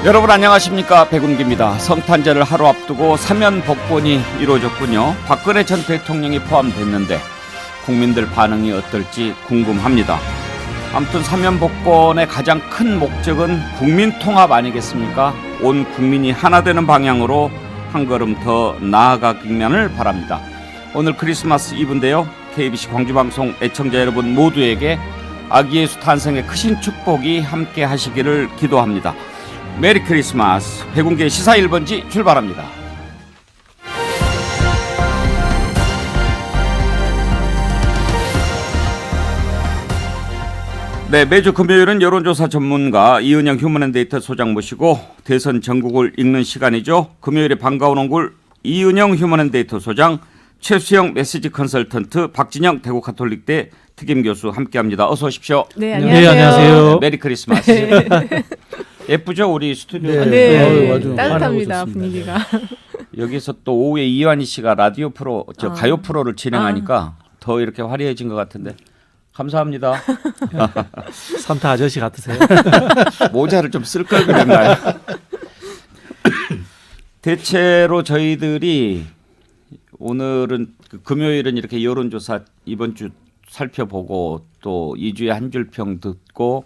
여러분 안녕하십니까, 백운기입니다. 성탄절을 하루 앞두고 사면 복권이 이루어졌군요. 박근혜 전 대통령이 포함됐는데 국민들 반응이 어떨지 궁금합니다. 아무튼 사면 복권의 가장 큰 목적은 국민 통합 아니겠습니까? 온 국민이 하나 되는 방향으로 한 걸음 더 나아가기만을 바랍니다. 오늘 크리스마스 이브인데요. KBC 광주방송 애청자 여러분 모두에게 아기 예수 탄생의 크신 축복이 함께 하시기를 기도합니다. 메리 크리스마스. 백운계 시사 1번지 출발합니다. 네, 매주 금요일은 여론조사 전문가 이은영 휴먼앤데이터 소장 모시고 대선 전국을 읽는 시간이죠. 금요일에 반가운 얼굴 이은영 휴먼앤데이터 소장, 최수영 메시지 컨설턴트, 박진영 대구 가톨릭대 특임 교수 함께합니다. 어서 오십시오. 네, 안녕하세요. 네, 안녕하세요. 메리 크리스마스. 네. 예쁘죠, 우리 스튜디오. 네, 따뜻합니다, 분위기가. 여기서 또 오후에 이완희 씨가 라디오 프로, 가요 프로를 진행하니까 더 이렇게 화려해진 것 같은데 감사합니다. 산타 아저씨 같으세요? 모자를 좀 쓸 걸 그랬나요? 대체로 저희들이 오늘은 금요일은 이렇게 여론조사 이번 주 살펴보고 또 2주에 한 줄 평 듣고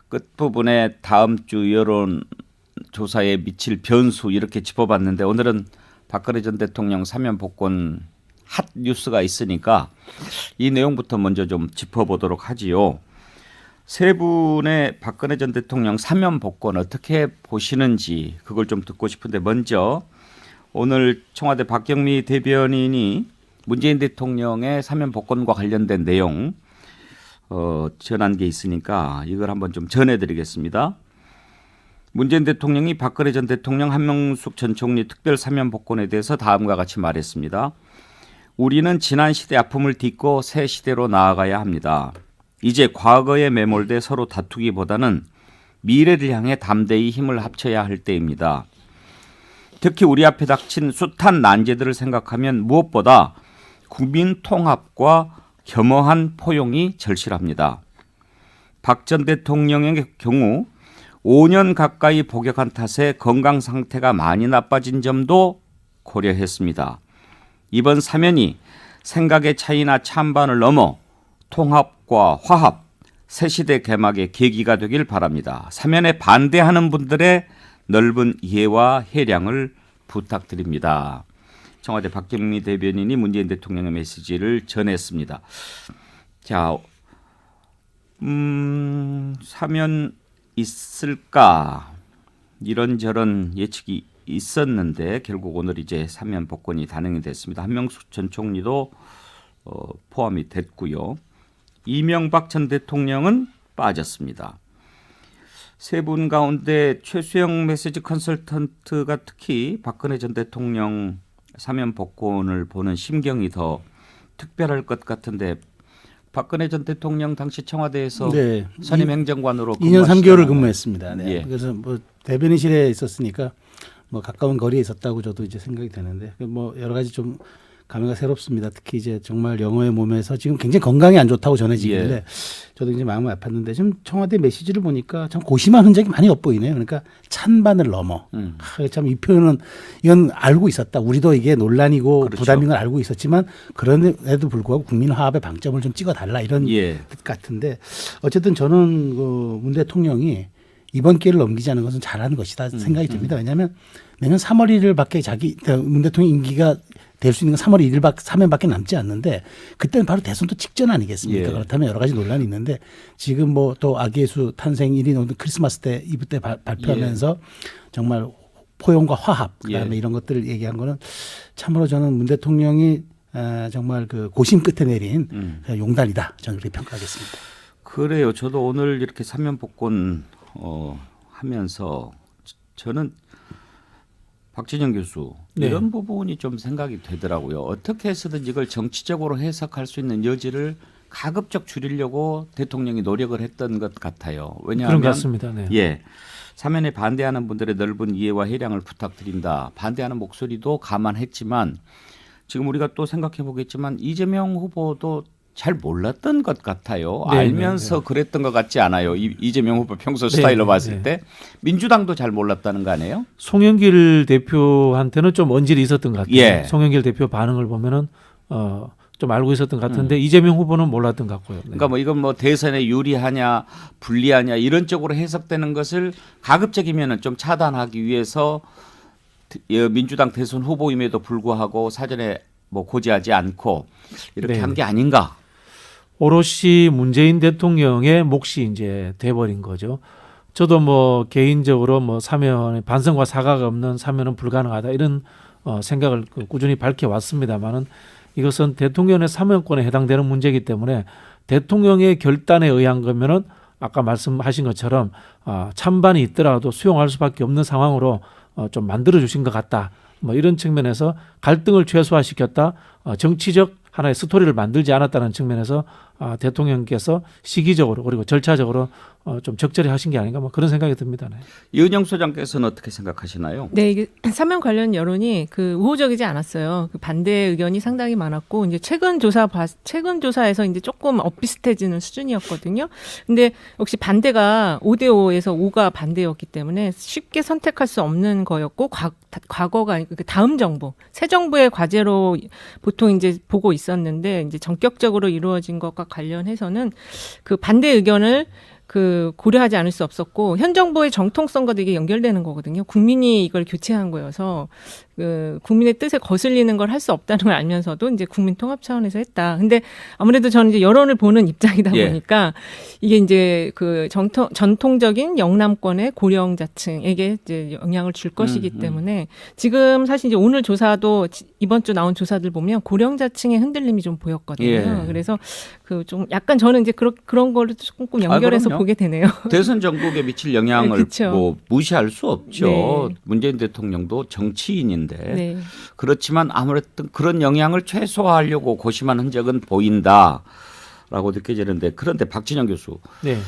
끝부분에 다음 주 여론조사에 미칠 변수 이렇게 짚어봤는데 오늘은 박근혜 전 대통령 사면 복권 핫 뉴스가 있으니까 이 내용부터 먼저 좀 짚어보도록 하지요. 세 분의 박근혜 전 대통령 사면 복권 어떻게 보시는지 그걸 좀 듣고 싶은데 먼저 오늘 청와대 박경미 대변인이 문재인 대통령의 사면 복권과 관련된 내용 전한 게 있으니까 이걸 한번 좀 전해드리겠습니다. 문재인 대통령이 박근혜 전 대통령, 한명숙 전 총리 특별 사면 복권에 대해서 다음과 같이 말했습니다. 우리는 지난 시대 아픔을 딛고 새 시대로 나아가야 합니다. 이제 과거에 매몰돼 서로 다투기보다는 미래를 향해 담대히 힘을 합쳐야 할 때입니다. 특히 우리 앞에 닥친 숱한 난제들을 생각하면 무엇보다 국민 통합과 겸허한 포용이 절실합니다. 박 전 대통령의 경우 5년 가까이 복역한 탓에 건강 상태가 많이 나빠진 점도 고려했습니다. 이번 사면이 생각의 차이나 찬반을 넘어 통합과 화합, 새시대 개막의 계기가 되길 바랍니다. 사면에 반대하는 분들의 넓은 이해와 해량을 부탁드립니다. 청와대 박경미 대변인이 문재인 대통령의 메시지를 전했습니다. 자, 사면 있을까 이런저런 예측이 있었는데 결국 오늘 이제 사면 복권이 단행이 됐습니다. 한명숙 전 총리도 포함이 됐고요. 이명박 전 대통령은 빠졌습니다. 세 분 가운데 최수영 메시지 컨설턴트가 특히 박근혜 전 대통령 사면 복권을 보는 심경이 더 특별할 것 같은데 박근혜 전 대통령 당시 청와대에서 네. 선임 행정관으로 2년 3개월을 근무했습니다. 네. 예. 그래서 뭐 대변인실에 있었으니까 뭐 가까운 거리에 있었다고 저도 이제 생각이 되는데 뭐 여러 가지 좀 감회가 새롭습니다. 특히 이제 정말 영어의 몸에서 지금 굉장히 건강이 안 좋다고 전해지길래 예. 저도 이제 마음이 아팠는데 지금 청와대 메시지를 보니까 참 고심한 흔적이 많이 엿보이네요. 그러니까 찬반을 넘어. 참 이 표현은 이건 알고 있었다. 우리도 이게 논란이고 그렇죠. 부담인 걸 알고 있었지만 그런데도 불구하고 국민 화합의 방점을 좀 찍어달라 이런 예. 뜻 같은데 어쨌든 저는 문 대통령이 이번 기회를 넘기지 않은 것은 잘하는 것이다 생각이 듭니다. 왜냐하면 내년 3월 1일밖에 문 대통령 임기가 될 수 있는 건 3월 1일밖에 사면밖에 남지 않는데 그때는 바로 대선도 직전 아니겠습니까? 예. 그렇다면 여러 가지 논란이 있는데 지금 뭐 또 아기 예수 탄생 1인 오늘 크리스마스 때 이브 때 발표하면서 정말 포용과 화합 그다음에 이런 것들을 얘기한 거는 참으로 저는 문 대통령이 정말 그 고심 끝에 내린 용단이다. 저는 그렇게 평가하겠습니다. 그래요. 저도 오늘 이렇게 사면 복권 하면서 저는 박진영 교수 이런 부분이 좀 생각이 되더라고요. 어떻게 해서든 이걸 정치적으로 해석할 수 있는 여지를 가급적 줄이려고 대통령이 노력을 했던 것 같아요. 왜냐하면 그런 것 같습니다. 네. 예, 사면에 반대하는 분들의 넓은 이해와 해량을 부탁드린다. 반대하는 목소리도 감안했지만 지금 우리가 또 생각해 보겠지만 이재명 후보도 잘 몰랐던 것 같아요. 네, 알면서 네, 네. 그랬던 것 같지 않아요. 이재명 후보 평소 네, 스타일로 네, 봤을 네. 때 민주당도 잘 몰랐다는 거 아니에요? 송영길 대표한테는 좀 언질이 있었던 것 같아요. 예. 송영길 대표 반응을 보면은 좀 알고 있었던 것 같은데 이재명 후보는 몰랐던 것 같고요. 네. 그러니까 뭐 이건 뭐 대선에 유리하냐 불리하냐 이런 쪽으로 해석되는 것을 가급적이면은 좀 차단하기 위해서 민주당 대선 후보임에도 불구하고 사전에 뭐 고지하지 않고 이렇게 네. 한 게 아닌가. 오롯이 문재인 대통령의 몫이 이제 돼버린 거죠. 저도 뭐 개인적으로 뭐 사면에 반성과 사과가 없는 사면은 불가능하다 이런 생각을 꾸준히 밝혀왔습니다만은 이것은 대통령의 사면권에 해당되는 문제이기 때문에 대통령의 결단에 의한 거면은 아까 말씀하신 것처럼 찬반이 있더라도 수용할 수밖에 없는 상황으로 좀 만들어 주신 것 같다. 뭐 이런 측면에서 갈등을 최소화시켰다. 정치적 하나의 스토리를 만들지 않았다는 측면에서 대통령께서 시기적으로 그리고 절차적으로 좀 적절히 하신 게 아닌가 뭐 그런 생각이 듭니다. 네. 이은영 소장께서는 어떻게 생각하시나요? 네, 이게 사면 관련 여론이 우호적이지 않았어요. 반대 의견이 상당히 많았고 이제 최근 조사에서 이제 조금 엇비슷해지는 수준이었거든요. 근데 역시 반대가 5대5에서 5가 반대였기 때문에 쉽게 선택할 수 없는 거였고 과거가 아니고 다음 정부, 새 정부의 과제로 보통 이제 보고 있었는데 이제 전격적으로 이루어진 것과 관련해서는 그 반대 의견을 고려하지 않을 수 없었고 현 정부의 정통성과 되게 연결되는 거거든요. 국민이 이걸 교체한 거여서 국민의 뜻에 거슬리는 걸 할 수 없다는 걸 알면서도 이제 국민 통합 차원에서 했다. 근데 아무래도 저는 이제 여론을 보는 입장이다 예. 보니까 이게 이제 전통적인 영남권의 고령자층에게 이제 영향을 줄 것이기 때문에 지금 사실 이제 오늘 조사도 이번 주 나온 조사들 보면 고령자층의 흔들림이 좀 보였거든요. 예. 그래서 좀 약간 저는 이제 그런 거를 조금 연결해서 그럼요. 보게 되네요. 대선 전국에 미칠 영향을 그쵸. 뭐 무시할 수 없죠. 네. 문재인 대통령도 정치인인데 네. 그렇지만 아무래도 그런 영향을 최소화하려고 고심한 흔적은 보인다라고 느껴지는데 그런데 박진영 교수 네.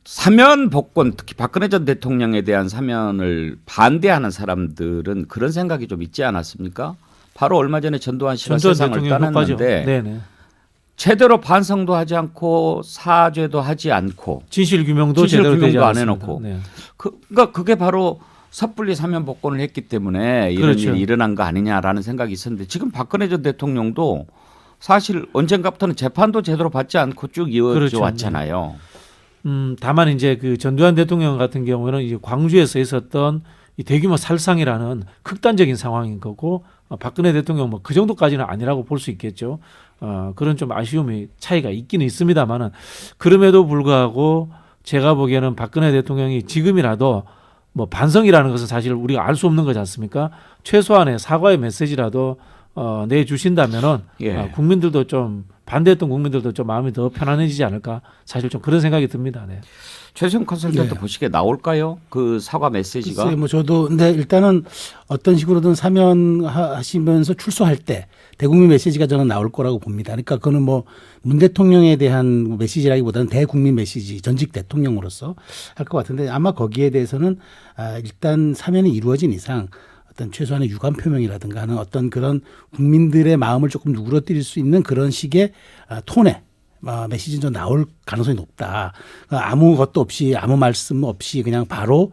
사면 복권 특히 박근혜 전 대통령에 대한 사면을 반대하는 사람들은 그런 생각이 좀 있지 않았습니까? 바로 얼마 전에 전두환 씨가 세상을 떠났는데 네네. 제대로 반성도 하지 않고 사죄도 하지 않고 진실 규명도 진실 제대로 되지 규명도 안 않았습니다. 해놓고. 네. 그러니까 그게 바로 섣불리 사면 복권을 했기 때문에 이런 그렇죠. 일이 일어난 거 아니냐라는 생각이 있었는데 지금 박근혜 전 대통령도 사실 언젠가부터는 재판도 제대로 받지 않고 쭉 이어져 그렇죠. 왔잖아요. 다만 이제 그 전두환 대통령 같은 경우에는 이제 광주에서 있었던 이 대규모 살상이라는 극단적인 상황인 거고 박근혜 대통령 뭐 그 정도까지는 아니라고 볼 수 있겠죠. 그런 좀 아쉬움이 차이가 있기는 있습니다만은 그럼에도 불구하고 제가 보기에는 박근혜 대통령이 지금이라도 뭐 반성이라는 것은 사실 우리가 알 수 없는 거지 않습니까? 최소한의 사과의 메시지라도 내주신다면은 예. 국민들도 좀 반대했던 국민들도 좀 마음이 더 편안해지지 않을까 사실 좀 그런 생각이 듭니다. 네. 최수영 컨설턴트 네. 보시기에 나올까요? 그 사과 메시지가. 글쎄요, 뭐 저도 근데 일단은 어떤 식으로든 사면하시면서 출소할 때 대국민 메시지가 저는 나올 거라고 봅니다. 그러니까 그거는 뭐 문 대통령에 대한 메시지라기보다는 대국민 메시지, 전직 대통령으로서 할 것 같은데 아마 거기에 대해서는 일단 사면이 이루어진 이상 어떤 최소한의 유감 표명이라든가 하는 어떤 그런 국민들의 마음을 조금 누그러뜨릴 수 있는 그런 식의 톤의 메시지는 좀 나올 가능성이 높다. 그러니까 아무것도 없이 아무 말씀 없이 그냥 바로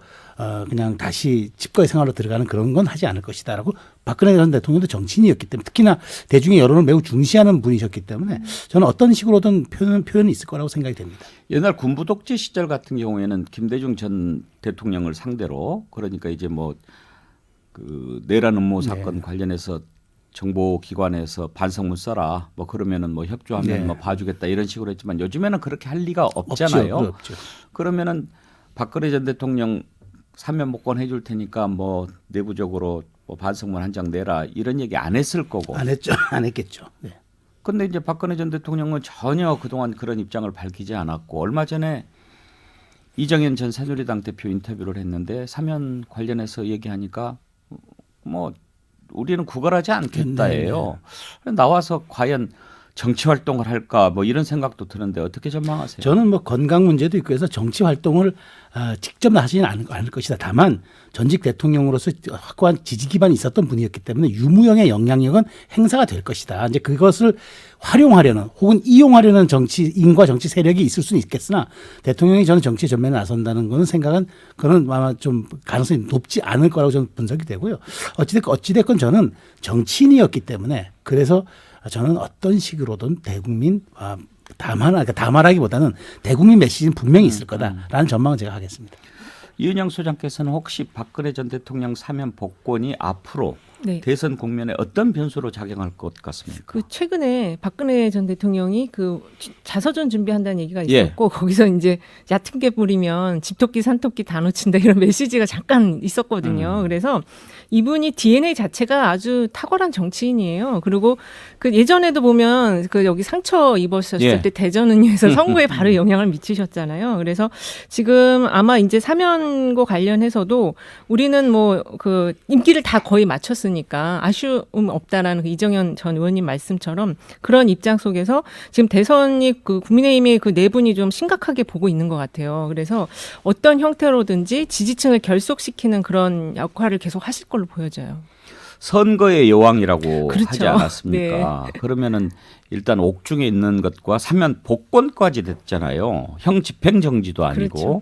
그냥 다시 집거의 생활로 들어가는 그런 건 하지 않을 것이다라고 박근혜 전 대통령도 정치인이었기 때문에 특히나 대중의 여론을 매우 중시하는 분이셨기 때문에 저는 어떤 식으로든 표현이 있을 거라고 생각이 됩니다. 옛날 군부 독재 시절 같은 경우에는 김대중 전 대통령을 상대로 그러니까 이제 뭐 그 내란 음모 사건 관련해서 정보기관에서 반성문 써라 뭐 그러면은 뭐 협조하면 네. 뭐 봐주겠다 이런 식으로 했지만 요즘에는 그렇게 할 리가 없잖아요. 없죠. 그러면은 박근혜 전 대통령 사면 복권 해줄 테니까 뭐 내부적으로 뭐 반성문 한 장 내라 이런 얘기 안 했을 거고. 안 했죠. 안 했겠죠. 네. 근데 이제 박근혜 전 대통령은 전혀 그동안 그런 입장을 밝히지 않았고 얼마 전에 이정현 전 새누리당 대표 인터뷰를 했는데 사면 관련해서 얘기하니까 뭐 우리는 구걸하지 않겠다예요. 나와서 과연 정치 활동을 할까 뭐 이런 생각도 드는데 어떻게 전망하세요? 저는 뭐 건강 문제도 있고 해서 정치 활동을 직접 하지는 않을 것이다. 다만 전직 대통령으로서 확고한 지지 기반이 있었던 분이었기 때문에 유무형의 영향력은 행사가 될 것이다. 이제 그것을 활용하려는 혹은 이용하려는 정치인과 정치 세력이 있을 수는 있겠으나 대통령이 저는 정치 전면에 나선다는 거는 생각은 그런 아마 좀 가능성이 높지 않을 거라고 저는 분석이 되고요. 어찌됐건 저는 정치인이었기 때문에 그래서 저는 어떤 식으로든 대국민 담화라기보다는 대국민 메시지는 분명히 있을 거다라는 전망을 제가 하겠습니다. 이은영 소장께서는 혹시 박근혜 전 대통령 사면 복권이 앞으로 네. 대선 국면에 어떤 변수로 작용할 것 같습니까? 그 최근에 박근혜 전 대통령이 그 자서전 준비한다는 얘기가 예. 있었고 거기서 이제 얕은 게 부리면 집토끼 산토끼 다 놓친다 이런 메시지가 잠깐 있었거든요. 그래서 이분이 DNA 자체가 아주 탁월한 정치인이에요. 그리고 그 예전에도 보면 그 여기 상처 입으셨을 예. 때 대전은에서 선거에 바로 영향을 미치셨잖아요. 그래서 지금 아마 이제 사면과 관련해서도 우리는 뭐 그 임기를 다 거의 마쳤으니까 아쉬움 없다라는 그 이정현 전 의원님 말씀처럼 그런 입장 속에서 지금 대선이 그 국민의힘의 그 내분이 좀 심각하게 보고 있는 것 같아요. 그래서 어떤 형태로든지 지지층을 결속시키는 그런 역할을 계속 하실 걸로 보여져요. 선거의 여왕이라고 그렇죠. 하지 않았습니까? 그러면은 일단 옥중에 있는 것과 사면 복권까지 됐잖아요. 형 집행정지도 아니고 그렇죠.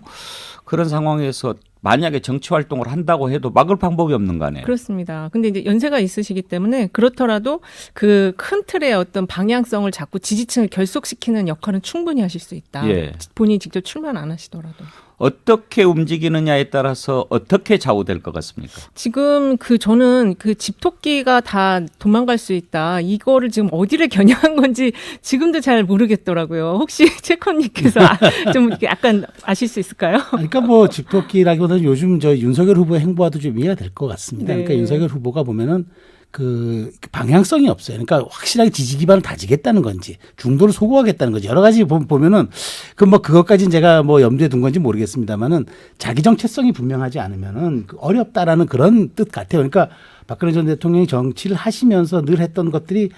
그런 상황에서 만약에 정치 활동을 한다고 해도 막을 방법이 없는 거 아니에요? 그렇습니다. 근데 이제 연세가 있으시기 때문에 그렇더라도 그 큰 틀의 어떤 방향성을 잡고 지지층을 결속시키는 역할은 충분히 하실 수 있다. 예. 본인이 직접 출마는 안 하시더라도. 어떻게 움직이느냐에 따라서 어떻게 좌우될 것 같습니까? 지금 저는 그 집토끼가 다 도망갈 수 있다. 이거를 지금 어디를 겨냥한 건지 지금도 잘 모르겠더라고요. 혹시 채컨님께서 좀 약간 아실 수 있을까요? 그러니까 뭐 집토끼라기보다는 요즘 저 윤석열 후보의 행보와도 좀 이해가 될 것 같습니다. 네. 그러니까 윤석열 후보가 보면은 그 방향성이 없어요. 그러니까 확실하게 지지 기반을 다지겠다는 건지 중도를 소구하겠다는 건지 여러 가지 보면은 그 뭐 그것까지는 제가 뭐 염두에 둔 건지 모르겠습니다만은 자기 정체성이 분명하지 않으면은 어렵다라는 그런 뜻 같아요. 그러니까 박근혜 전 대통령이 정치를 하시면서 늘 했던 것들이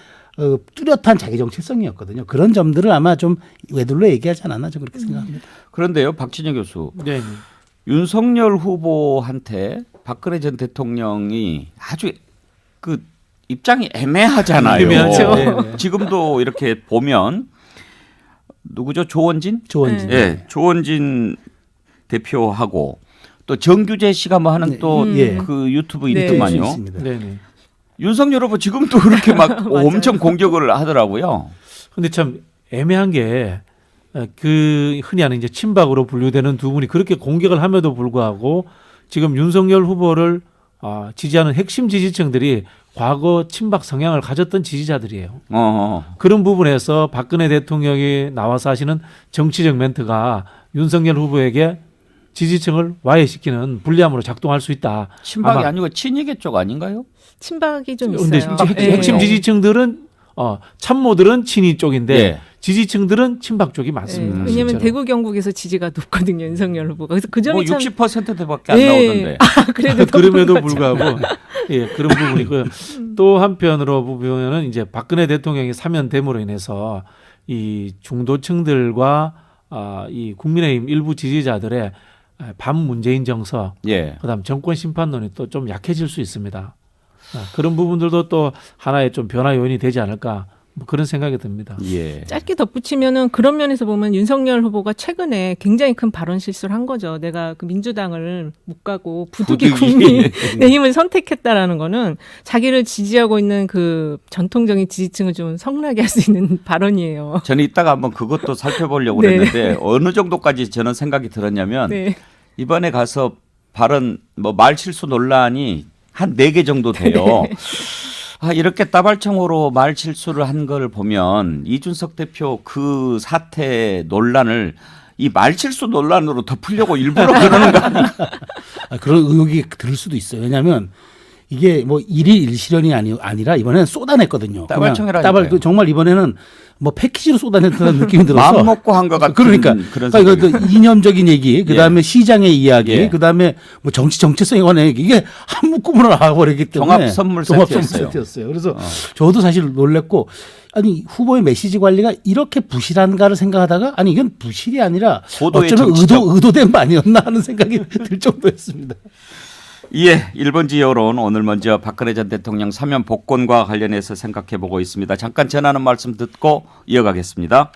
뚜렷한 자기 정체성이었거든요. 그런 점들을 아마 좀 외둘러 얘기하지 않았나 저는 그렇게 생각합니다. 그런데요, 박진영 교수. 네. 윤석열 후보한테 박근혜 전 대통령이 아주 그 입장이 애매하잖아요. 애매하죠. 네, 네. 지금도 이렇게 보면 누구죠? 조원진? 조원진. 예, 조원진 대표하고 또 정규재 씨가 뭐 하는 네. 또 그 예. 유튜브 네. 있더만요. 있습니다. 네, 네. 윤석열 후보 지금도 그렇게 막 맞아요. 엄청 공격을 하더라고요. 근데 참 애매한 게 그 흔히 하는 이제 친박으로 분류되는 두 분이 그렇게 공격을 함에도 불구하고 지금 윤석열 후보를 지지하는 핵심 지지층들이 과거 친박 성향을 가졌던 지지자들이에요. 그런 부분에서 박근혜 대통령이 나와서 하시는 정치적 멘트가 윤석열 후보에게 지지층을 와해시키는 불리함으로 작동할 수 있다. 친박이 아마 아니고 친이계 쪽 아닌가요? 친박이 좀 근데 있어요. 핵심 지지층들은 참모들은 친이 쪽인데 예. 지지층들은 친박 쪽이 많습니다. 네. 왜냐하면 실제로. 대구 경북에서 지지가 높거든요. 윤석열 후보가. 그래서 그 점이 뭐 참 60%대밖에 안 예. 나오던데. 그래도 그럼에도 높은 거죠. 불구하고 예 그런 부분이고요. 또 한편으로 보면은 이제 박근혜 대통령이 사면됨으로 인해서 이 중도층들과 이 국민의힘 일부 지지자들의 반문재인 정서, 예. 그다음 정권 심판론이 또 좀 약해질 수 있습니다. 그런 부분들도 또 하나의 좀 변화 요인이 되지 않을까 뭐 그런 생각이 듭니다. 예. 짧게 덧붙이면은 그런 면에서 보면 윤석열 후보가 최근에 굉장히 큰 발언 실수를 한 거죠. 내가 그 민주당을 못 가고 부득이 국민의 힘을 선택했다라는 거는 자기를 지지하고 있는 그 전통적인 지지층을 좀 성나게 할 수 있는 발언이에요. 저는 이따가 한번 그것도 살펴보려고 네. 그랬는데 어느 정도까지 저는 생각이 들었냐면 네. 이번에 가서 발언 뭐 말 실수 논란이 한 4개 정도 돼요. 이렇게 따발총으로 말 실수를 한 걸 보면 이준석 대표 그 사태 논란을 이 말 실수 논란으로 덮으려고 일부러 그러는 거 아닌가? 그런 의혹이 들을 수도 있어요. 왜냐하면 이게 뭐 일일 일실현이 아니라 이번에는 쏟아냈거든요. 따발총이라니까요. 정말 이번에는 뭐 패키지로 쏟아냈다는 느낌이 들어서 마음 먹고 한 것 같은 그러니까 그 이념적인 얘기, 그다음에 예. 시장의 이야기, 예. 그다음에 뭐 정체성에 관한 얘기 이게 한 묶음으로 나와버리기 때문에 종합 선물 세트였어요. 그래서 저도 사실 놀랬고 아니 후보의 메시지 관리가 이렇게 부실한가를 생각하다가 아니 이건 부실이 아니라 고도의 어쩌면 정치적. 의도된 바 아니었나 하는 생각이 들 정도였습니다. 예, 1번지 여론 오늘 먼저 박근혜 전 대통령 사면 복권과 관련해서 생각해 보고 있습니다. 잠깐 전하는 말씀 듣고 이어가겠습니다.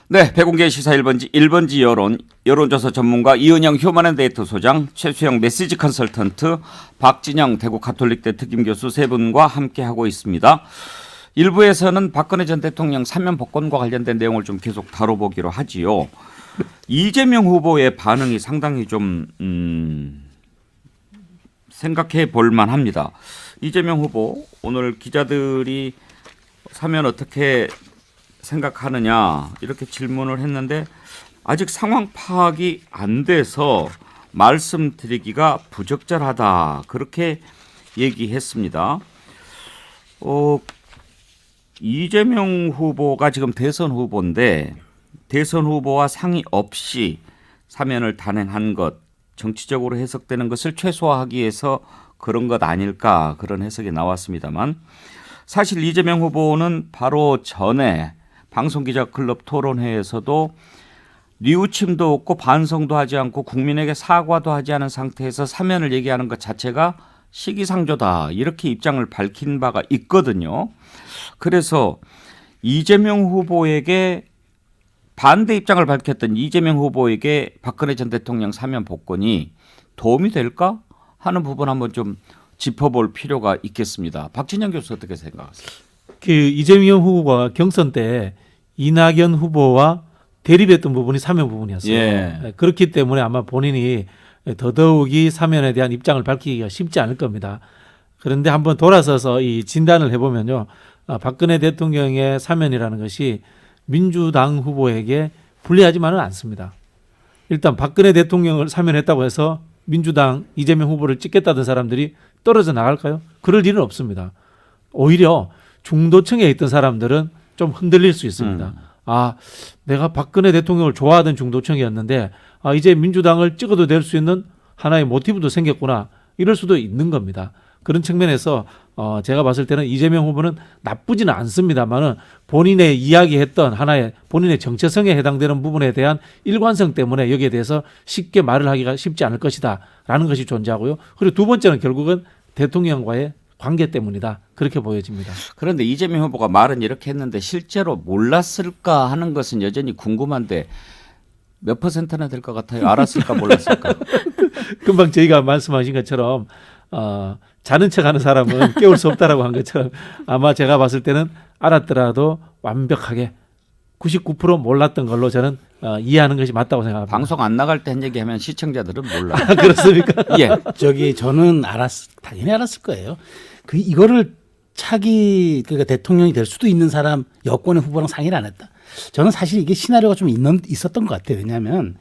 네, 백운계 시사 1번지 여론 여론조사 전문가 이은영 휴먼앤데이터 소장, 최수영 메시지 컨설턴트, 박진영 대구 가톨릭대 특임 교수 세 분과 함께하고 있습니다. 일부에서는 박근혜 전 대통령 사면 복권과 관련된 내용을 좀 계속 다뤄보기로 하지요. 이재명 후보의 반응이 상당히 좀 생각해 볼 만합니다. 이재명 후보 오늘 기자들이 사면 어떻게 생각하느냐 이렇게 질문을 했는데 아직 상황 파악이 안 돼서 말씀드리기가 부적절하다 그렇게 얘기했습니다. 이재명 후보가 지금 대선 후보인데 대선 후보와 상의 없이 사면을 단행한 것 정치적으로 해석되는 것을 최소화하기 위해서 그런 것 아닐까 그런 해석이 나왔습니다만 사실 이재명 후보는 바로 전에 방송기자클럽 토론회에서도 뉘우침도 없고 반성도 하지 않고 국민에게 사과도 하지 않은 상태에서 사면을 얘기하는 것 자체가 시기상조다 이렇게 입장을 밝힌 바가 있거든요. 그래서 이재명 후보에게 반대 입장을 밝혔던 이재명 후보에게 박근혜 전 대통령 사면 복권이 도움이 될까 하는 부분 한번 좀 짚어볼 필요가 있겠습니다. 박진영 교수 어떻게 생각하세요? 그 이재명 후보가 경선 때 이낙연 후보와 대립했던 부분이 사면 부분이었어요. 예. 그렇기 때문에 아마 본인이 더더욱이 사면에 대한 입장을 밝히기가 쉽지 않을 겁니다. 그런데 한번 돌아서서 이 진단을 해보면요. 박근혜 대통령의 사면이라는 것이 민주당 후보에게 불리하지만은 않습니다. 일단 박근혜 대통령을 사면했다고 해서 민주당 이재명 후보를 찍겠다던 사람들이 떨어져 나갈까요? 그럴 일은 없습니다. 오히려 중도층에 있던 사람들은 좀 흔들릴 수 있습니다. 아, 내가 박근혜 대통령을 좋아하던 중도층이었는데 이제 민주당을 찍어도 될 수 있는 하나의 모티브도 생겼구나. 이럴 수도 있는 겁니다. 그런 측면에서 제가 봤을 때는 이재명 후보는 나쁘지는 않습니다만은 본인의 이야기했던 하나의 본인의 정체성에 해당되는 부분에 대한 일관성 때문에 여기에 대해서 쉽게 말을 하기가 쉽지 않을 것이다라는 것이 존재하고요. 그리고 두 번째는 결국은 대통령과의 관계 때문이다. 그렇게 보여집니다. 그런데 이재명 후보가 말은 이렇게 했는데 실제로 몰랐을까 하는 것은 여전히 궁금한데 몇 퍼센트나 될 것 같아요? 알았을까 몰랐을까? 금방 저희가 말씀하신 것처럼 자는 척하는 사람은 깨울 수 없다라고 한 것처럼 아마 제가 봤을 때는 알았더라도 완벽하게 99% 몰랐던 걸로 저는 이해하는 것이 맞다고 생각합니다. 방송 안 나갈 때 한 얘기하면 시청자들은 몰라. 그렇습니까? 예. 저는 당연히 알았을 거예요. 이거를 그러니까 대통령이 될 수도 있는 사람 여권의 후보랑 상의를 안 했다. 저는 사실 이게 시나리오가 좀 있었던 것 같아요. 왜냐하면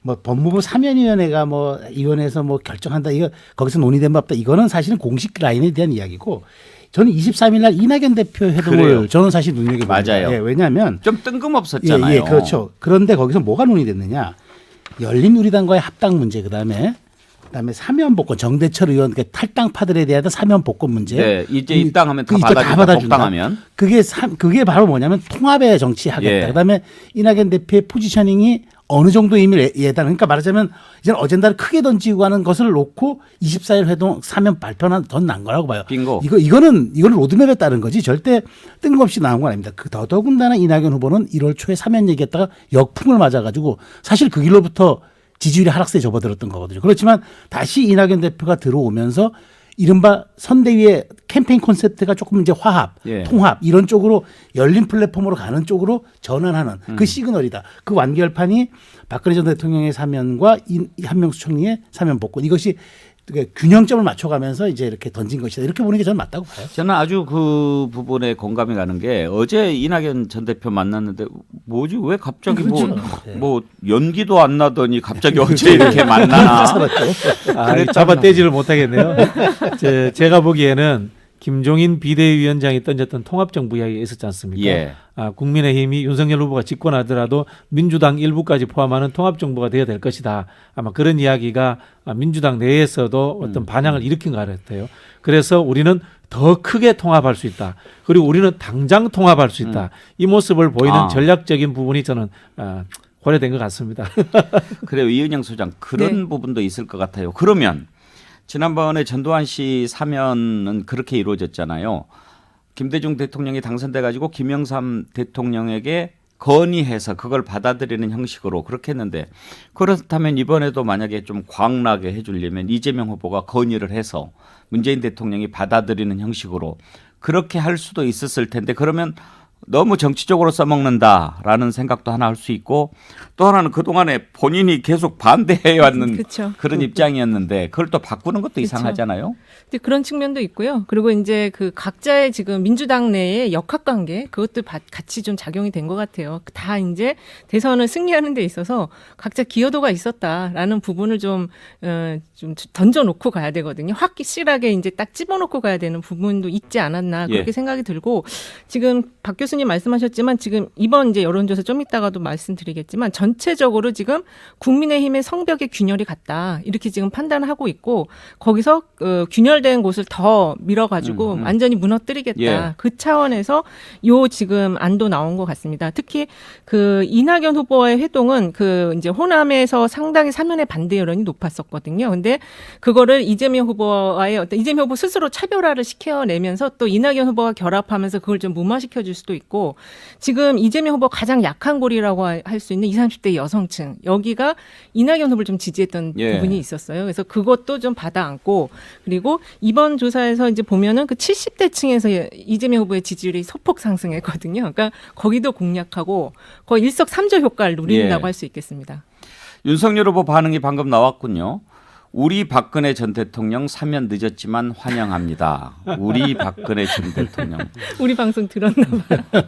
뭐 법무부 사면위원회가 뭐 위원회에서 뭐 결정한다 이거 거기서 논의된 바 없다 이거는 사실은 공식 라인에 대한 이야기고 저는 23일 날 이낙연 대표 회동을 그래요. 저는 사실 눈여겨봅니다. 맞아요. 예, 왜냐하면 좀 뜬금없었잖아요. 예, 그렇죠. 그런데 거기서 뭐가 논의됐느냐? 열린우리당과의 합당 문제 그다음에 사면 복권 정대철 의원 탈당파들에 대한 사면 복권 문제. 네, 이제 입당하면 다 이제 받아준다. 복당하면. 그게 바로 뭐냐면 통합의 정치 하겠다. 예. 그다음에 이낙연 대표의 포지셔닝이 어느 정도 이미 예단. 그러니까 말하자면 이제는 어젠다를 크게 던지고 가는 것을 놓고 24일 회동 사면 발표는 더 난 거라고 봐요. 빙고. 이거는 로드맵에 따른 거지 절대 뜬금없이 나온 건 아닙니다. 더더군다나 이낙연 후보는 1월 초에 사면 얘기했다가 역풍을 맞아가지고 사실 그 길로부터 지지율이 하락세에 접어들었던 거거든요. 그렇지만 다시 이낙연 대표가 들어오면서 이른바 선대위의 캠페인 콘셉트가 조금 이제 화합, 예. 통합 이런 쪽으로 열린 플랫폼으로 가는 쪽으로 전환하는 그 시그널이다. 그 완결판이 박근혜 전 대통령의 사면과 한명수 총리의 사면 복권 이것이 균형점을 맞춰가면서 이제 이렇게 던진 것이다. 이렇게 보는 게 저는 맞다고 봐요. 저는 아주 그 부분에 공감이 가는 게 어제 이낙연 전 대표 만났는데 뭐지 왜 갑자기 뭐 연기도 안 나더니 갑자기 어제 이렇게 만나나. 잡아떼지를 못하겠네요. 제가 보기에는 김종인 비대위원장이 던졌던 통합정부 이야기가 있었지 않습니까? 예. 국민의힘이 윤석열 후보가 집권하더라도 민주당 일부까지 포함하는 통합정부가 되어야 될 것이다. 아마 그런 이야기가 민주당 내에서도 어떤 반향을 일으킨 것 같아요. 그래서 우리는 더 크게 통합할 수 있다. 그리고 우리는 당장 통합할 수 있다. 이 모습을 보이는 전략적인 부분이 저는 고려된 것 같습니다. 그래요. 이은영 소장 그런 부분도 있을 것 같아요. 그러면 지난번에 전두환 씨 사면은 그렇게 이루어졌잖아요. 김대중 대통령이 당선돼 가지고 김영삼 대통령에게 건의해서 그걸 받아들이는 형식으로 그렇게 했는데 그렇다면 이번에도 만약에 좀 광나게 해주려면 이재명 후보가 건의를 해서 문재인 대통령이 받아들이는 형식으로 그렇게 할 수도 있었을 텐데 그러면 너무 정치적으로 써먹는다라는 생각도 하나 할 수 있고 또 하나는 그동안에 본인이 계속 반대해 왔는 그쵸. 그런 입장이었는데 그걸 또 바꾸는 것도 그쵸. 이상하잖아요. 근데 그런 측면도 있고요. 그리고 이제 그 각자의 지금 민주당 내의 역학관계 그것도 같이 좀 작용이 된 것 같아요. 다 이제 대선을 승리하는 데 있어서 각자 기여도가 있었다라는 부분을 좀 던져놓고 가야 되거든요. 확실하게 이제 딱 집어넣고 가야 되는 부분도 있지 않았나 그렇게 생각이 들고 지금 박 교수님 말씀하셨지만 지금 이번 이제 여론조사 좀 이따가도 말씀드리겠지만 전체적으로 지금 국민의힘의 성벽에 균열이 갔다 이렇게 지금 판단을 하고 있고 거기서 균열된 곳을 더 밀어가지고 완전히 무너뜨리겠다 예. 그 차원에서 요 지금 안도 나온 것 같습니다. 특히 그 이낙연 후보와의 회동은 그 이제 호남에서 상당히 사면의 반대 여론이 높았었거든요. 근데 그거를 이재명 후보와의 어떤 이재명 후보 스스로 차별화를 시켜내면서 또 이낙연 후보가 결합하면서 그걸 좀 무마시켜 줄 수도 있고 지금 이재명 후보 가장 약한 고리라고 할 수 있는 20, 30대 여성층 여기가 이낙연 후보를 좀 지지했던 부분이 있었어요. 그래서 그것도 좀 받아안고 그리고 이번 조사에서 이제 보면은 그 70대 층에서 이재명 후보의 지지율이 소폭 상승했거든요. 그러니까 거기도 공략하고 거의 일석삼조 효과를 누린다고 할 수 있겠습니다. 윤석열 후보 반응이 방금 나왔군요. 우리 박근혜 전 대통령 사면 늦었지만 환영합니다. 우리 박근혜 전 대통령. 우리 방송 들었나 봐요.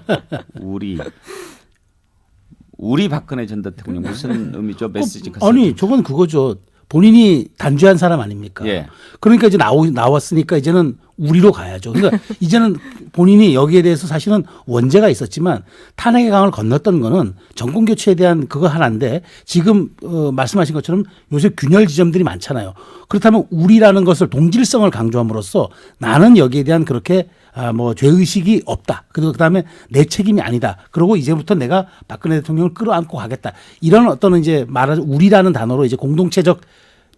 우리 박근혜 전 대통령 무슨 의미죠? 메시지가. 아니 저건 그거죠. 본인이 단죄한 사람 아닙니까? 예. 그러니까 이제 나왔으니까 이제는 우리로 가야죠. 그러니까 이제는 본인이 여기에 대해서 사실은 원죄가 있었지만 탄핵의 강을 건넜던 거는 정권 교체에 대한 그거 하나인데 지금 말씀하신 것처럼 요새 균열 지점들이 많잖아요. 그렇다면 우리라는 것을 동질성을 강조함으로써 나는 여기에 대한 그렇게 뭐 죄의식이 없다. 그리고 그다음에 내 책임이 아니다. 그리고 이제부터 내가 박근혜 대통령을 끌어안고 가겠다. 이런 어떤 이제 말하자면 우리라는 단어로 이제 공동체적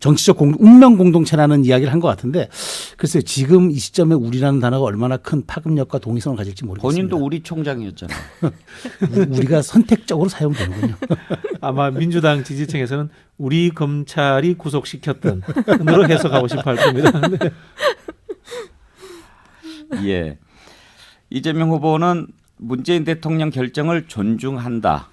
정치적 운명 공동체라는 이야기를 한 것 같은데 글쎄요. 지금 이 시점에 우리라는 단어가 얼마나 큰 파급력과 동의성을 가질지 모르겠습니다. 본인도 우리 총장이었잖아요. 우리가 선택적으로 사용되는군요. 아마 민주당 지지층에서는 우리 검찰이 구속시켰던 으로 해석하고 싶어 할 겁니다. 네. 예. 이재명 후보는 문재인 대통령 결정을 존중한다.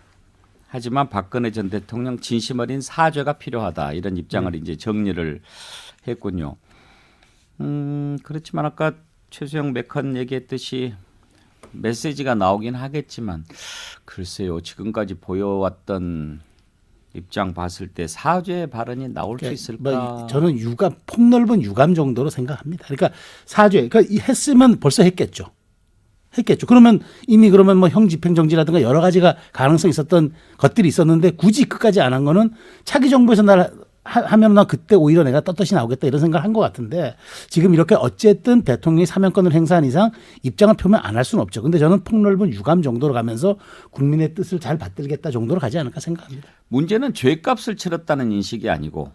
하지만 박근혜 전 대통령 진심 어린 사죄가 필요하다. 이런 입장을 이제 정리를 했군요. 그렇지만 아까 최수영 메컨 얘기했듯이 메시지가 나오긴 하겠지만 글쎄요. 지금까지 보여왔던 입장 봤을 때 사죄 발언이 나올 수 있을까? 저는 폭넓은 유감 정도로 생각합니다. 그러니까 사죄, 그러니까 했으면 벌써 했겠죠. 그러면 이미 그러면 뭐 형 집행정지라든가 여러 가지가 가능성이 있었던 것들이 있었는데 굳이 끝까지 안 한 거는 차기 정부에서 하면 나 그때 오히려 내가 떳떳이 나오겠다 이런 생각을 한 것 같은데 지금 이렇게 어쨌든 대통령이 사면권을 행사한 이상 입장을 표명 안 할 수는 없죠. 근데 저는 폭넓은 유감 정도로 가면서 국민의 뜻을 잘 받들겠다 정도로 가지 않을까 생각합니다. 문제는 죄값을 치렀다는 인식이 아니고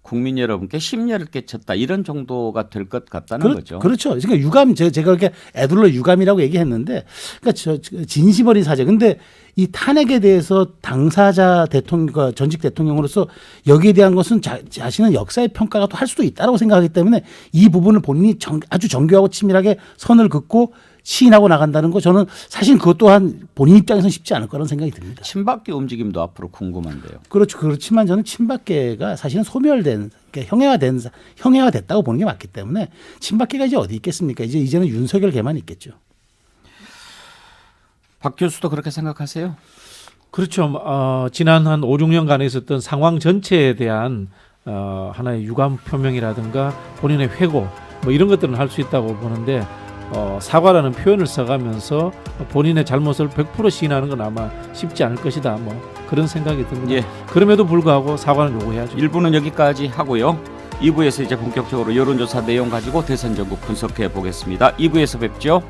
국민 여러분께 심려를 끼쳤다 이런 정도가 될 것 같다는 거죠. 그렇죠. 그러니까 유감 제가 이렇게 애둘러 유감이라고 얘기했는데 그러니까 진심 어린 사죄. 근데 이 탄핵에 대해서 당사자 대통령 전직 대통령으로서 여기에 대한 것은 자신은 역사의 평가가 또 할 수도 있다라고 생각하기 때문에 이 부분을 본인이 아주 정교하고 치밀하게 선을 긋고 시인하고 나간다는 거 저는 사실 그것 또한 본인 입장에서는 쉽지 않을 거라는 생각이 듭니다. 친박계 움직임도 앞으로 궁금한데요. 그렇죠. 그렇지만 저는 친박계가 사실은 소멸된, 그러니까 형해화됐다고 보는 게 맞기 때문에 친박계가 이제 어디 있겠습니까? 이제는 윤석열계만 있겠죠. 박 교수도 그렇게 생각하세요? 그렇죠. 지난 한 5, 6년간에 있었던 상황 전체에 대한 하나의 유감 표명이라든가 본인의 회고 뭐 이런 것들은 할 수 있다고 보는데 사과라는 표현을 써가면서 본인의 잘못을 100% 시인하는 건 아마 쉽지 않을 것이다. 뭐 그런 생각이 듭니다. 예. 그럼에도 불구하고 사과는 요구해야죠. 1부는 여기까지 하고요. 2부에서 이제 본격적으로 여론조사 내용 가지고 대선 전국 분석해 보겠습니다. 2부에서 뵙죠.